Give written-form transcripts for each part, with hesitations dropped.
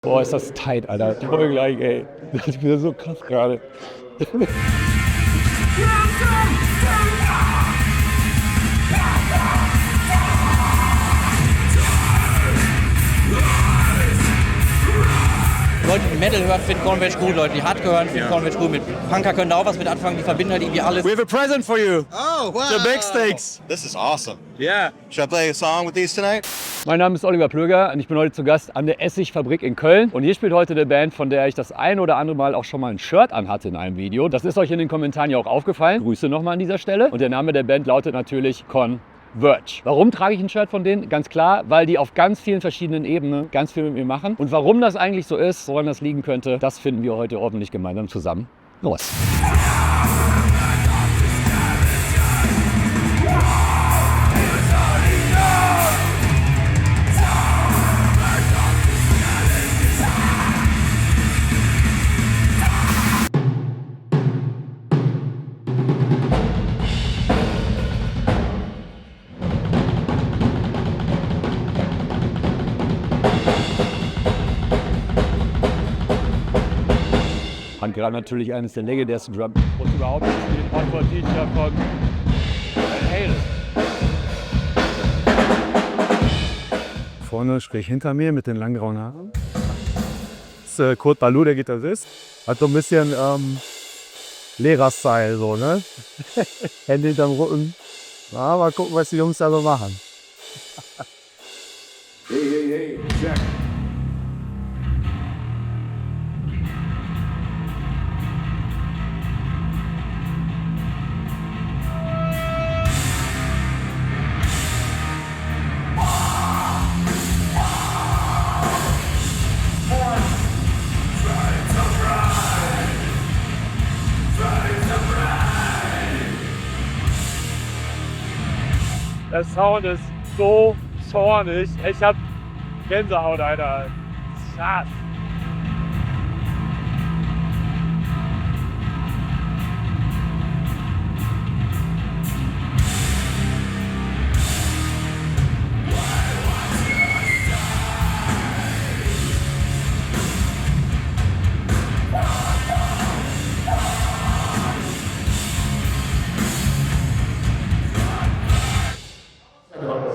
Boah, ist das tight, Alter. Ich wollte gleich, ey. Das ist wieder so krass gerade. Leute, die Metal hören, finden Converge gut. Leute, die Hardcore hören, finden Converge gut. Mit Punker können da auch was mit anfangen. Die verbinden halt irgendwie alles. We have a present for you. Oh, wow. The big stakes. This is awesome. Yeah. Should I play a song with these tonight? Mein Name ist Oliver Plöger und ich bin heute zu Gast an der Essigfabrik in Köln. Und hier spielt heute eine Band, von der ich das ein oder andere Mal auch schon mal ein Shirt anhatte in einem Video. Das ist euch in den Kommentaren ja auch aufgefallen. Grüße nochmal an dieser Stelle. Und der Name der Band lautet natürlich Converge. Warum trage ich ein Shirt von denen? Ganz klar, weil die auf ganz vielen verschiedenen Ebenen ganz viel mit mir machen. Und warum das eigentlich so ist, woran das liegen könnte, das finden wir heute hoffentlich gemeinsam zusammen. Los! Gerade natürlich eines der legendärsten Drum und überhaupt den Hardcore-Teacher von Van Halen. Vorne schräg hinter mir mit den langen grauen Haaren. Das ist Kurt Ballou, der Gitarrist. Hat so ein bisschen Lehrer-Style, so, ne? Hände hinterm Rücken. Ja, mal gucken, was die Jungs da so machen. Hey, check. Der Sound ist so zornig. Ich hab Gänsehaut, Alter. Krass.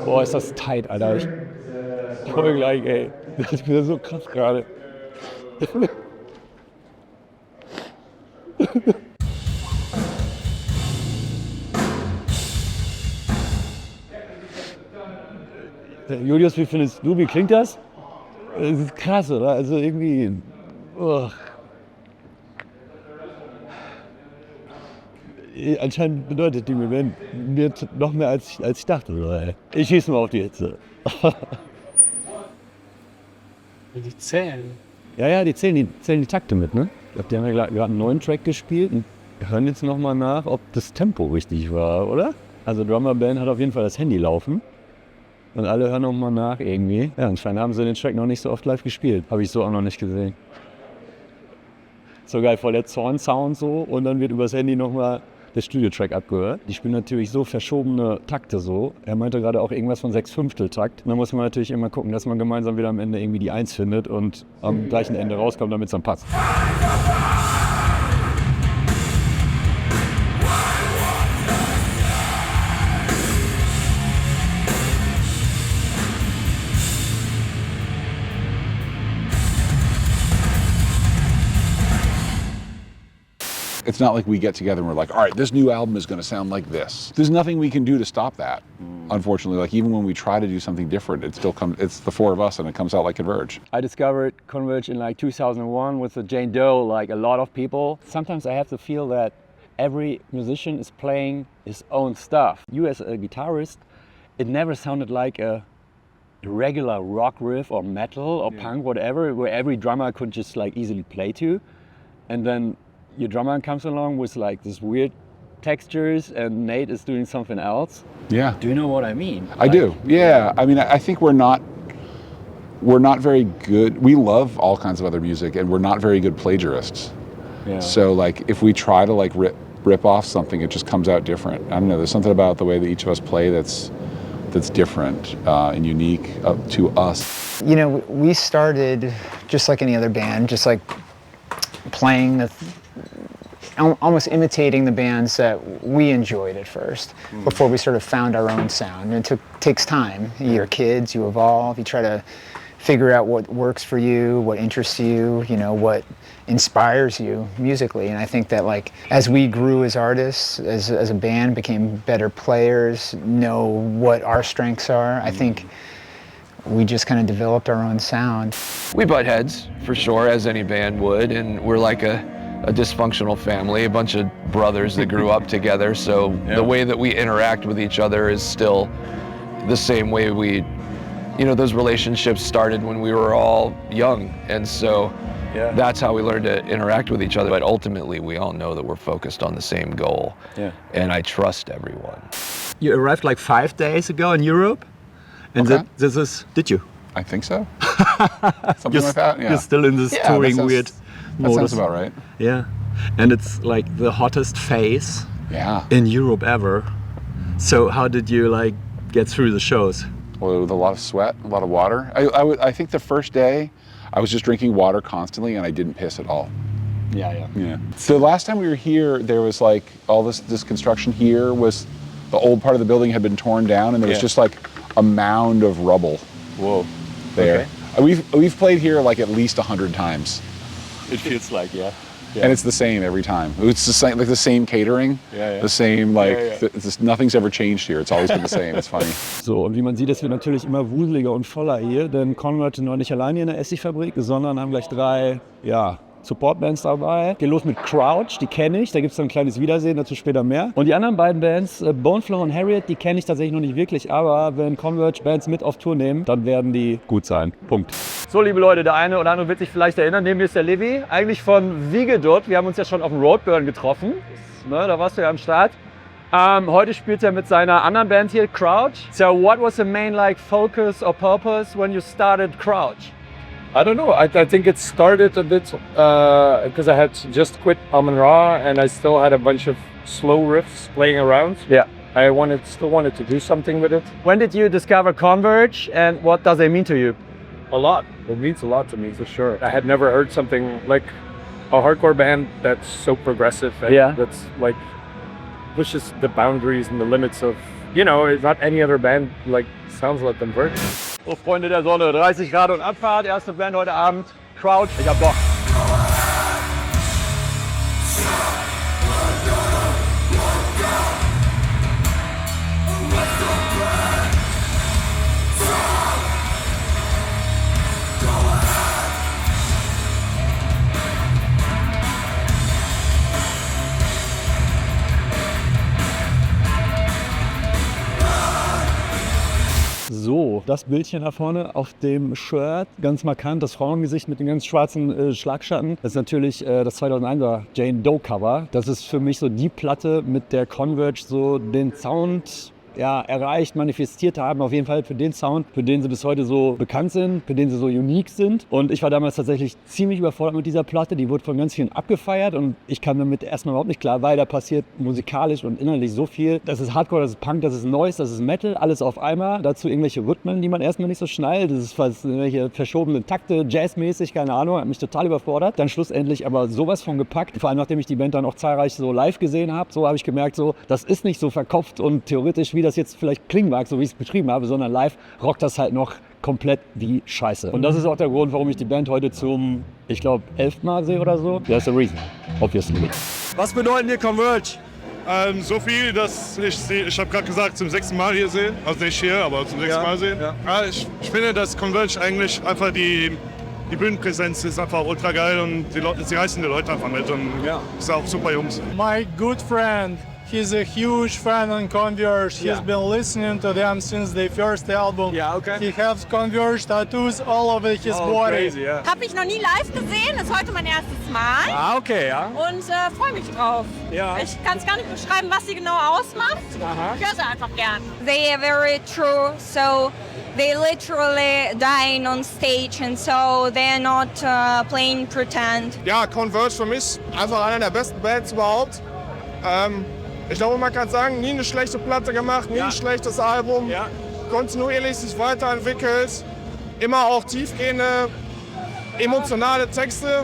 Boah, ist das tight, Alter. Ich wollte gleich, ey. Das ist wieder so krass gerade. Julius, wie findest du, wie klingt das? Das ist krass, oder? Also irgendwie. Oh. Anscheinend bedeutet die mir noch mehr als ich dachte. Oder? Ich schieße mal auf die Hitze. Die zählen. Ja, die zählen die Takte mit, ne? Ich glaube, die haben ja gerade einen neuen Track gespielt und wir hören jetzt nochmal nach, ob das Tempo richtig war, oder? Also Drummer Band hat auf jeden Fall das Handy laufen und alle hören nochmal nach irgendwie. Ja, anscheinend haben sie den Track noch nicht so oft live gespielt. Habe ich so auch noch nicht gesehen. So geil, voll der Zorn-Sound so und dann wird übers Handy nochmal der Studio-Track abgehört. Die spielen natürlich so verschobene Takte so. Er meinte gerade auch irgendwas von 6/5-Takt. Und dann muss man natürlich immer gucken, dass man gemeinsam wieder am Ende irgendwie die 1 findet und am gleichen Ende rauskommt, damit es dann passt. It's not like we get together and we're like, all right, this new album is going to sound like this. There's nothing we can do to stop that, unfortunately. Like even when we try to do something different, it still comes. It's the four of us, and it comes out like Converge. I discovered Converge in like 2001 with the Jane Doe, like a lot of people. Sometimes I have to feel that every musician is playing his own stuff. You as a guitarist, it never sounded like a regular rock riff or metal or punk, whatever, where every drummer could just like easily play to. And then your drummer comes along with like this weird textures and Nate is doing something else. Yeah. Do you know what I mean? I do. Yeah. I mean, I think we're not very good. We love all kinds of other music, and we're not very good plagiarists. Yeah. So like, if we try to like rip off something, it just comes out different. I don't know. There's something about the way that each of us play that's that's different and unique to us. You know, we started just like any other band, just like playing almost imitating the bands that we enjoyed at first before we sort of found our own sound. And it takes time. You're kids, you evolve, you try to figure out what works for you, what interests you, you know, what inspires you musically. And I think that like as we grew as artists, as a band, became better players, know what our strengths are, I think we just kind of developed our own sound. We butt heads, for sure, as any band would, and we're like a dysfunctional family, a bunch of brothers that grew up together, so the way that we interact with each other is still the same way those relationships started when we were all young, and so that's how we learned to interact with each other. But ultimately, we all know that we're focused on the same goal, and I trust everyone. You arrived like 5 days ago in Europe, and did you? I think so. Something like that, yeah. You're still in this touring weird That modus. sounds about right. Yeah, and it's like the hottest phase in Europe ever. So how did you like get through the shows? Well, with a lot of sweat, a lot of water. I think the first day, I was just drinking water constantly and I didn't piss at all. Yeah. So the last time we were here, there was like all this construction here was, the old part of the building had been torn down and there was just like a mound of rubble. Whoa. There. Okay. We've played here like at least 100 times. It feels like, And it's the same every time. It's the same, like the same catering, the same, like, nothing's ever changed here. It's always been the same. It's funny. So, und wie man sieht, es wird natürlich immer wuseliger und voller hier, denn Converge sind noch nicht alleine in der Essigfabrik, sondern haben gleich 3, Supportbands dabei. Geht los mit Crouch, die kenne ich, da gibt es dann ein kleines Wiedersehen, dazu später mehr. Und die anderen beiden Bands, Boneflow und Harriet, die kenne ich tatsächlich noch nicht wirklich, aber wenn Converge Bands mit auf Tour nehmen, dann werden die gut sein. Punkt. So, liebe Leute, der eine oder andere wird sich vielleicht erinnern, neben mir ist der Levi, eigentlich von Vigedut. Wir haben uns ja schon auf dem Roadburn getroffen, da warst du ja am Start. Heute spielt er mit seiner anderen Band hier, Crouch. So, what was the main focus or purpose when you started Crouch? I don't know. I think it started a bit because I had just quit Amon-Ra and I still had a bunch of slow riffs playing around. Yeah. I still wanted to do something with it. When did you discover Converge and what does it mean to you? A lot. It means a lot to me for sure. I had never heard something like a hardcore band that's so progressive and that's like pushes the boundaries and the limits of, not any other band like sounds like Converge. So, Freunde der Sonne, 30 Grad und Abfahrt, erste Band heute Abend, Crouch, ich hab Bock. So, das Bildchen da vorne auf dem Shirt, ganz markant, das Frauengesicht mit den ganz schwarzen Schlagschatten. Das ist natürlich das 2001er Jane Doe Cover. Das ist für mich so die Platte, mit der Converge so den Sound erreicht, manifestiert haben, auf jeden Fall für den Sound, für den sie bis heute so bekannt sind, für den sie so unique sind. Und ich war damals tatsächlich ziemlich überfordert mit dieser Platte, die wurde von ganz vielen abgefeiert und ich kam damit erstmal überhaupt nicht klar, weil da passiert musikalisch und innerlich so viel. Das ist Hardcore, das ist Punk, das ist Noise, das ist Metal, alles auf einmal. Dazu irgendwelche Rhythmen, die man erstmal nicht so schnallt. Das ist fast irgendwelche verschobene Takte, jazzmäßig, keine Ahnung, hat mich total überfordert. Dann schlussendlich aber sowas von gepackt. Vor allem, nachdem ich die Band dann auch zahlreich so live gesehen habe, so habe ich gemerkt, so, das ist nicht so verkopft und theoretisch, wie das jetzt vielleicht klingen mag, so wie ich es beschrieben habe, sondern live rockt das halt noch komplett wie Scheiße. Und das ist auch der Grund, warum ich die Band heute zum, ich glaube, 11. Mal sehe oder so. There's a reason, obviously. Was bedeuten dir Converge? So viel, dass ich habe gerade gesagt, zum 6. Mal hier sehen. Also nicht hier, aber zum 6. Mal sehen. Ja. Ich finde, dass Converge eigentlich einfach die Bühnenpräsenz ist einfach ultra geil und sie reißen die Leute einfach mit und ist auch super Jungs. My good friend, he's a huge fan of Converge. He's been listening to them since their first album. Yeah, okay. He has Converge tattoos all over his body. Crazy, yeah. Hab ich noch nie live gesehen, ist heute mein erstes Mal. Ah, okay, ja. Und freue mich drauf. Ja. Ich kann es gar nicht beschreiben, was sie genau ausmacht. Aha. Ich höre sie einfach gern. They are very true, so they literally dying on stage and so they're not playing pretend. Ja, Converge für mich einfach einer der besten Bands überhaupt. Ich glaube, man kann sagen, nie eine schlechte Platte gemacht, nie ein schlechtes Album. Ja. kontinuierlich sich weiterentwickelt, immer auch tiefgehende, emotionale Texte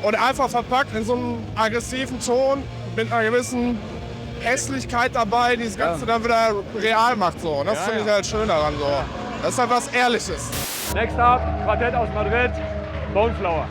und einfach verpackt in so einem aggressiven Ton mit einer gewissen Hässlichkeit dabei, die das Ganze dann wieder real macht. So. Und das finde ich halt schön daran. So. Das ist halt was Ehrliches. Next up, Quartett aus Madrid, Boneflower.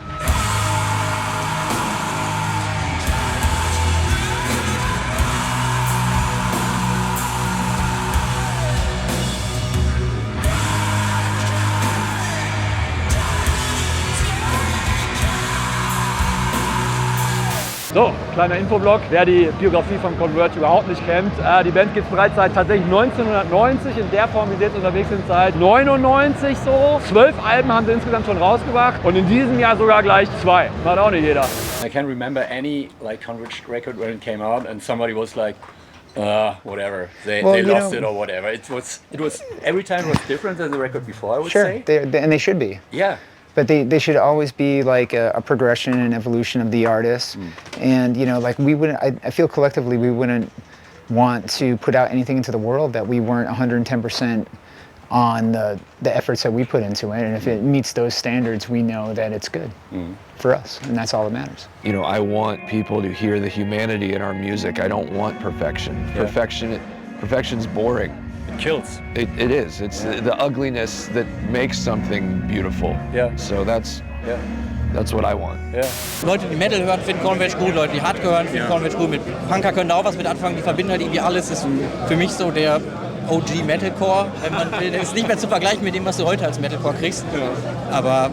So, kleiner Infoblock, wer die Biografie von Converge überhaupt nicht kennt. Die Band gibt es bereits seit tatsächlich 1990, in der Form, wie sie jetzt unterwegs sind, seit 99 so. 12 Alben haben sie insgesamt schon rausgebracht und in diesem Jahr sogar gleich 2. Macht auch nicht jeder. I can't remember any like Converge record when it came out and somebody was like, whatever, they lost it or whatever. It was every time it was different than the record before, I would say. Sure, and they should be. Yeah. But they should always be like a progression and evolution of the artist. And like we wouldn't, I feel collectively we wouldn't want to put out anything into the world that we weren't 110% on the efforts that we put into it. And if it meets those standards, we know that it's good for us, and that's all that matters. I want people to hear the humanity in our music. I don't want perfection. Yeah. Perfection's boring. Kills. It is. It's the ugliness that makes something beautiful. Yeah. So that's what I want. Yeah. Leute, die Metal hören, finden Converge gut. Leute, die Hardcore hören, finden Converge gut. Mit Punker können da auch was mit anfangen. Die verbinden halt irgendwie alles. Das ist für mich so der OG Metalcore. Wenn man will, das ist nicht mehr zu vergleichen mit dem, was du heute als Metalcore kriegst. Ja. Aber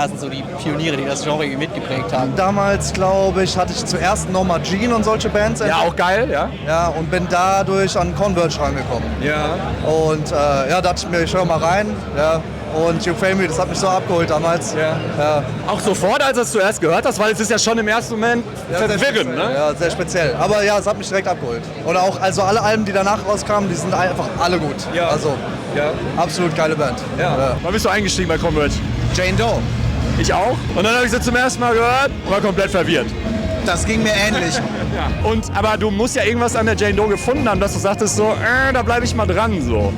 sind so die Pioniere, die das Genre irgendwie mitgeprägt haben. Damals, glaube ich, hatte ich zuerst Norma Jean und solche Bands entdeckt. Ja, auch geil, ja. Ja, und bin dadurch an Converge rangekommen. Ja. Und dachte ich mir, ich höre mal rein. Ja. Und You Fail Me, das hat mich so abgeholt damals. Ja. Auch sofort, als du es zuerst gehört hast, weil es ist ja schon im ersten Moment verwirrend, ne? Ja, sehr speziell. Aber ja, es hat mich direkt abgeholt. Und auch, also alle Alben, die danach rauskamen, die sind einfach alle gut. Ja. Also, absolut geile Band. Ja. Wann bist du eingestiegen bei Converge? Jane Doe. Ich auch. Und dann habe ich sie zum ersten Mal gehört und war komplett verwirrt. Das ging mir ähnlich. Ja. Aber du musst ja irgendwas an der Jane Doe gefunden haben, dass du sagtest so, da bleibe ich mal dran, so.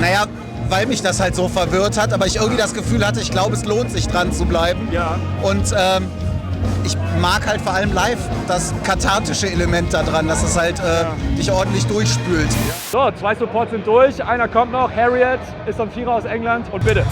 Naja, weil mich das halt so verwirrt hat, aber ich irgendwie das Gefühl hatte, ich glaube, es lohnt sich dran zu bleiben. Ja. Und ich mag halt vor allem live das kathartische Element da dran, dass es halt dich ordentlich durchspült. So, 2 Supports sind durch, einer kommt noch, Harriet ist am Vierer aus England und bitte.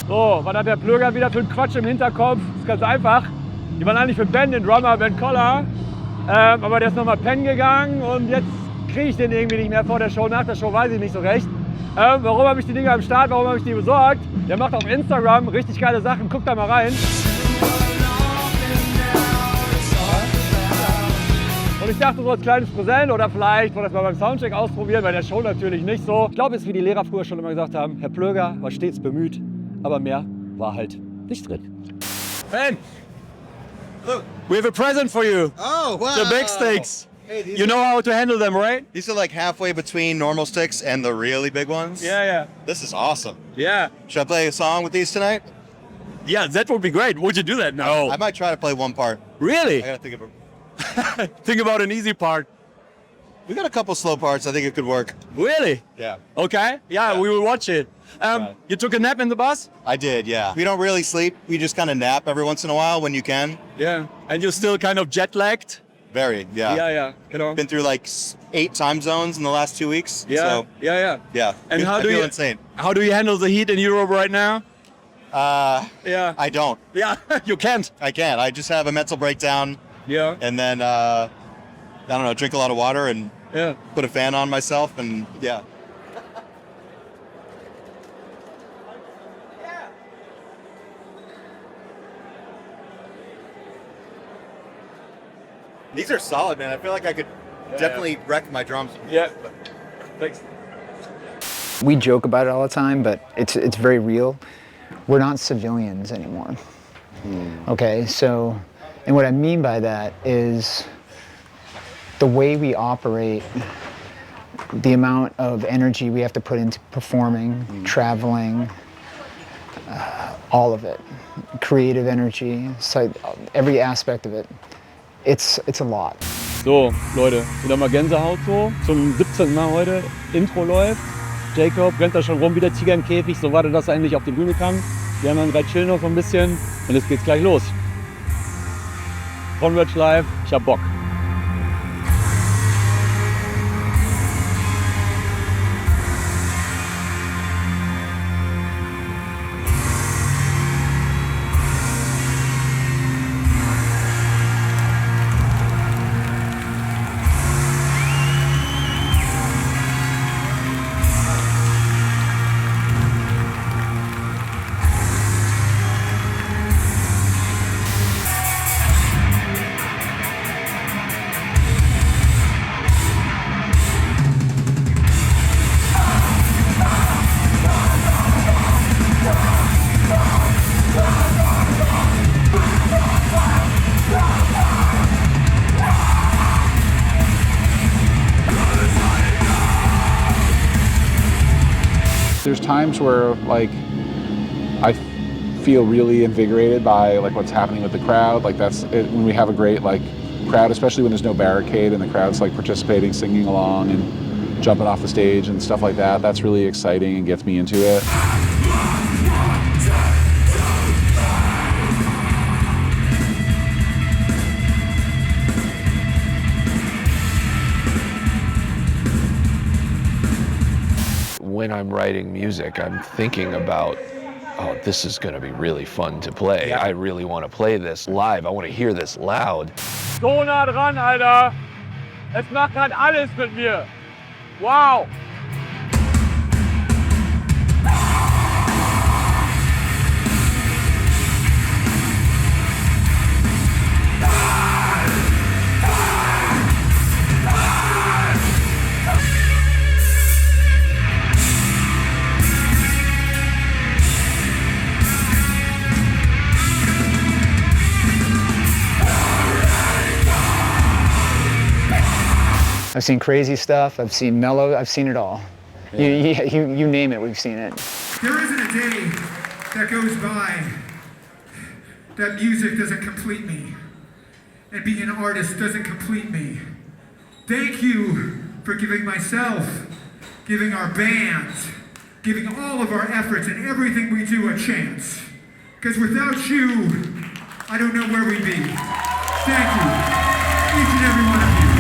So, was hat der Plöger wieder für einen Quatsch im Hinterkopf? Das ist ganz einfach. Die waren eigentlich für Ben, den Drummer, Ben Collar. Aber der ist nochmal pennen gegangen und jetzt kriege ich den irgendwie nicht mehr vor der Show. Nach der Show weiß ich nicht so recht. Warum habe ich die Dinger am Start? Warum habe ich die besorgt? Der macht auf Instagram richtig geile Sachen. Guckt da mal rein. Und ich dachte so als kleines Präsent oder vielleicht wollte das mal beim Soundcheck ausprobieren, bei der Show natürlich nicht so. Ich glaube, es ist wie die Lehrer früher schon immer gesagt haben, Herr Plöger war stets bemüht, aber mehr war halt nicht drin. Ben, look, we have a present for you. Oh, wow. The big sticks. Hey, you know how to handle them, right? These are like halfway between normal sticks and the really big ones. Yeah. This is awesome. Yeah. Should I play a song with these tonight? Yeah, that would be great. Would you do that now? I might try to play one part. Really? I gotta think of it. Think about an easy part. We got a couple slow parts. I think it could work. Really? Yeah. Okay. Yeah, we will watch it. You took a nap in the bus? I did, yeah. We don't really sleep. We just kind of nap every once in a while when you can. Yeah. And you're still kind of jet lagged? Very, yeah. Yeah. Genau. Been through like 8 time zones in the last 2 weeks. Yeah. So, Yeah. And And I feel insane. How do you handle the heat in Europe right now? Yeah. I don't. Yeah, you can't. I can't. I just have a mental breakdown. Yeah. And then, I don't know, drink a lot of water and put a fan on myself and yeah. These are solid, man. I feel like I could definitely wreck my drums. Yeah. Thanks. We joke about it all the time, but it's very real. We're not civilians anymore. Okay, so, and what I mean by that is the way we operate, the amount of energy we have to put into performing, traveling, all of it, creative energy, so every aspect of it, it's a lot. So, Leute, wieder mal Gänsehaut so. Zum 17. Mal heute. Intro läuft. Jacob rennt da schon rum wie der Tiger im Käfig, so wartet, dass er endlich auf die Bühne kann. Die anderen drei chillen noch so ein bisschen und jetzt geht's gleich los. Converge live, ich hab Bock. There's times where like I feel really invigorated by like what's happening with the crowd. Like that's it, when we have a great like crowd, especially when there's no barricade and the crowd's like participating, singing along and jumping off the stage and stuff like that. That's really exciting and gets me into it. When I'm writing music, I'm thinking about, oh, this is gonna be really fun to play. I really wanna play this live. I wanna hear this loud. So nah dran, Alter. Es macht grad alles mit mir. Wow. I've seen crazy stuff, I've seen mellow, I've seen it all. Yeah. You name it, we've seen it. There isn't a day that goes by that music doesn't complete me, and being an artist doesn't complete me. Thank you for giving myself, giving our bands, giving all of our efforts and everything we do a chance. Because without you, I don't know where we'd be. Thank you, each and every one of you.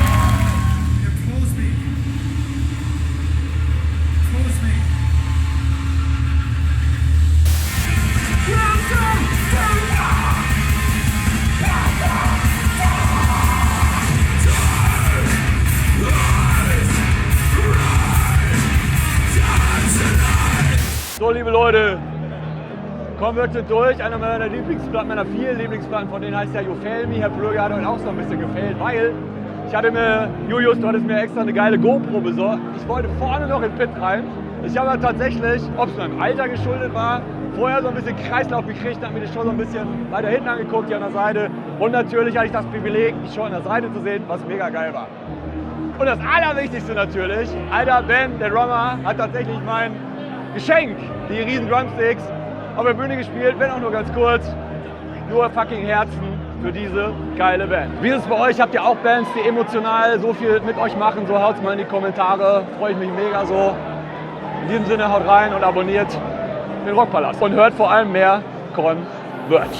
So, liebe Leute, Converge sind durch. Einer meiner Lieblingsplatten, meiner vielen Lieblingsplatten, von denen heißt ja You Fail Me. Herr Plöger hat euch auch so ein bisschen gefällt, weil ich hatte mir, Julius, du hattest mir extra eine geile GoPro besorgt. Ich wollte vorne noch in den Pit rein. Ich habe tatsächlich, ob es meinem Alter geschuldet war, vorher so ein bisschen Kreislauf gekriegt, habe mir die Show so ein bisschen weiter hinten angeguckt, hier an der Seite. Und natürlich hatte ich das Privileg, die Show an der Seite zu sehen, was mega geil war. Und das Allerwichtigste natürlich, alter Ben, der Drummer, hat tatsächlich mein Geschenk, die riesen Drumsticks, auf der Bühne gespielt, wenn auch nur ganz kurz. Nur fucking Herzen für diese geile Band. Wie ist es bei euch? Habt ihr auch Bands, die emotional so viel mit euch machen? So haut's mal in die Kommentare, freue ich mich mega so. In diesem Sinne, haut rein und abonniert den Rockpalast. Und hört vor allem mehr Converge.